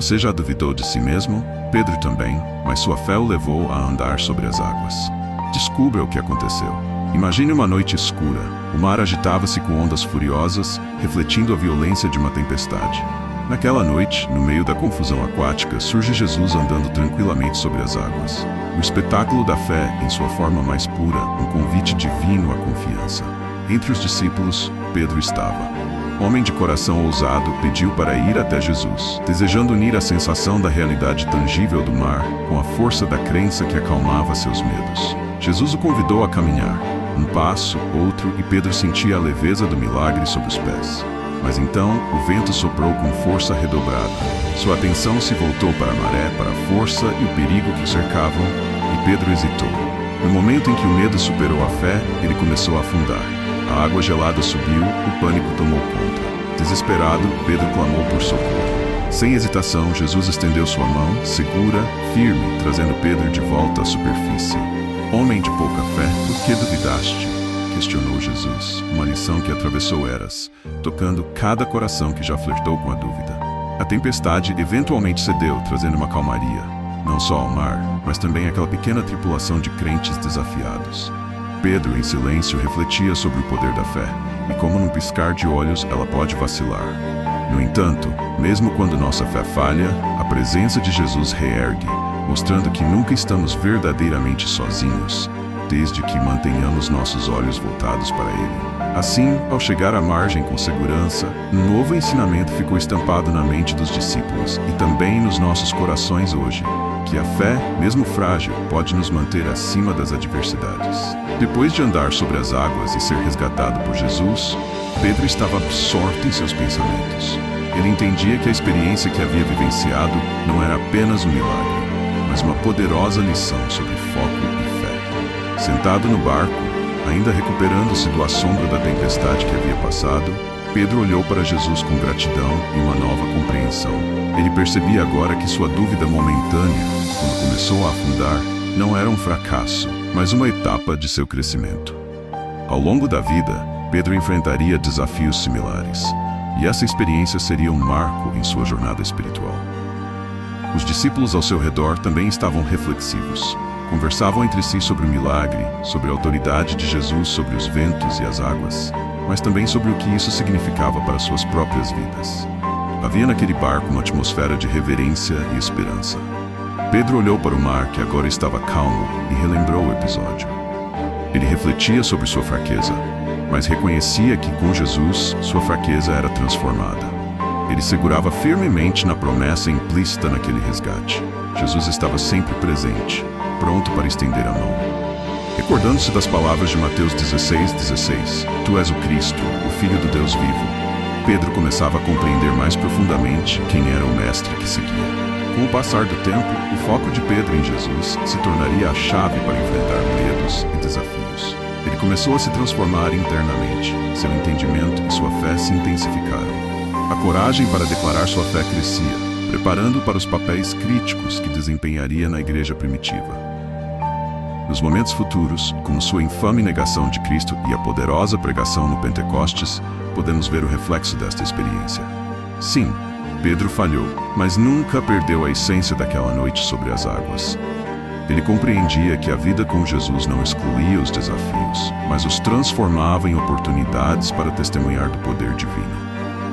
Você já duvidou de si mesmo? Pedro também, mas sua fé o levou a andar sobre as águas. Descubra o que aconteceu. Imagine uma noite escura. O mar agitava-se com ondas furiosas, refletindo a violência de uma tempestade. Naquela noite, no meio da confusão aquática, surge Jesus andando tranquilamente sobre as águas. O espetáculo da fé, em sua forma mais pura, um convite divino à confiança. Entre os discípulos, Pedro estava. Homem de coração ousado, pediu para ir até Jesus, desejando unir a sensação da realidade tangível do mar com a força da crença que acalmava seus medos. Jesus o convidou a caminhar. Um passo, outro, e Pedro sentia a leveza do milagre sob os pés. Mas então, o vento soprou com força redobrada. Sua atenção se voltou para a maré, para a força e o perigo que o cercavam, e Pedro hesitou. No momento em que o medo superou a fé, ele começou a afundar. A água gelada subiu, o pânico tomou conta. Desesperado, Pedro clamou por socorro. Sem hesitação, Jesus estendeu sua mão, segura, firme, trazendo Pedro de volta à superfície. Homem de pouca fé, por que duvidaste? Questionou Jesus, uma lição que atravessou eras, tocando cada coração que já flertou com a dúvida. A tempestade eventualmente cedeu, trazendo uma calmaria, não só ao mar, mas também àquela pequena tripulação de crentes desafiados. Pedro, em silêncio, refletia sobre o poder da fé, e como num piscar de olhos ela pode vacilar. No entanto, mesmo quando nossa fé falha, a presença de Jesus reergue, mostrando que nunca estamos verdadeiramente sozinhos, desde que mantenhamos nossos olhos voltados para Ele. Assim, ao chegar à margem com segurança, um novo ensinamento ficou estampado na mente dos discípulos e também nos nossos corações hoje, que a fé, mesmo frágil, pode nos manter acima das adversidades. Depois de andar sobre as águas e ser resgatado por Jesus, Pedro estava absorto em seus pensamentos. Ele entendia que a experiência que havia vivenciado não era apenas um milagre, mas uma poderosa lição sobre foco e fé. Sentado no barco, ainda recuperando-se do assombro da tempestade que havia passado, Pedro olhou para Jesus com gratidão e uma nova compreensão. Ele percebia agora que sua dúvida momentânea, quando começou a afundar, não era um fracasso, mas uma etapa de seu crescimento. Ao longo da vida, Pedro enfrentaria desafios similares, e essa experiência seria um marco em sua jornada espiritual. Os discípulos ao seu redor também estavam reflexivos. Conversavam entre si sobre o milagre, sobre a autoridade de Jesus sobre os ventos e as águas, mas também sobre o que isso significava para suas próprias vidas. Havia naquele barco uma atmosfera de reverência e esperança. Pedro olhou para o mar, que agora estava calmo, e relembrou o episódio. Ele refletia sobre sua fraqueza, mas reconhecia que com Jesus, sua fraqueza era transformada. Ele segurava firmemente na promessa implícita naquele resgate. Jesus estava sempre presente, pronto para estender a mão. Recordando-se das palavras de Mateus 16:16, Tu és o Cristo, o Filho do Deus vivo, Pedro começava a compreender mais profundamente quem era o Mestre que seguia. Com o passar do tempo, o foco de Pedro em Jesus se tornaria a chave para enfrentar medos e desafios. Ele começou a se transformar internamente, seu entendimento e sua fé se intensificaram. A coragem para declarar sua fé crescia, preparando para os papéis críticos que desempenharia na igreja primitiva. Nos momentos futuros, como sua infame negação de Cristo e a poderosa pregação no Pentecostes, podemos ver o reflexo desta experiência. Sim, Pedro falhou, mas nunca perdeu a essência daquela noite sobre as águas. Ele compreendia que a vida com Jesus não excluía os desafios, mas os transformava em oportunidades para testemunhar do poder divino.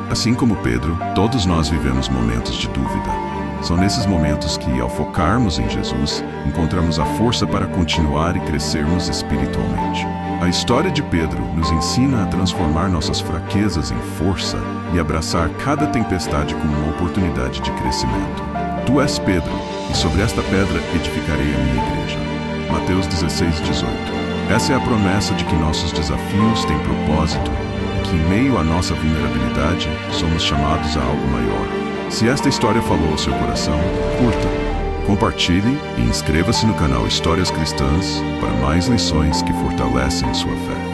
Assim como Pedro, todos nós vivemos momentos de dúvida. São nesses momentos que, ao focarmos em Jesus, encontramos a força para continuar e crescermos espiritualmente. A história de Pedro nos ensina a transformar nossas fraquezas em força e abraçar cada tempestade como uma oportunidade de crescimento. Tu és Pedro, e sobre esta pedra edificarei a minha igreja. Mateus 16:18. Essa é a promessa de que nossos desafios têm propósito e que, em meio à nossa vulnerabilidade, somos chamados a algo maior. Se esta história falou ao seu coração, curta, compartilhe e inscreva-se no canal Histórias Cristãs para mais lições que fortalecem sua fé.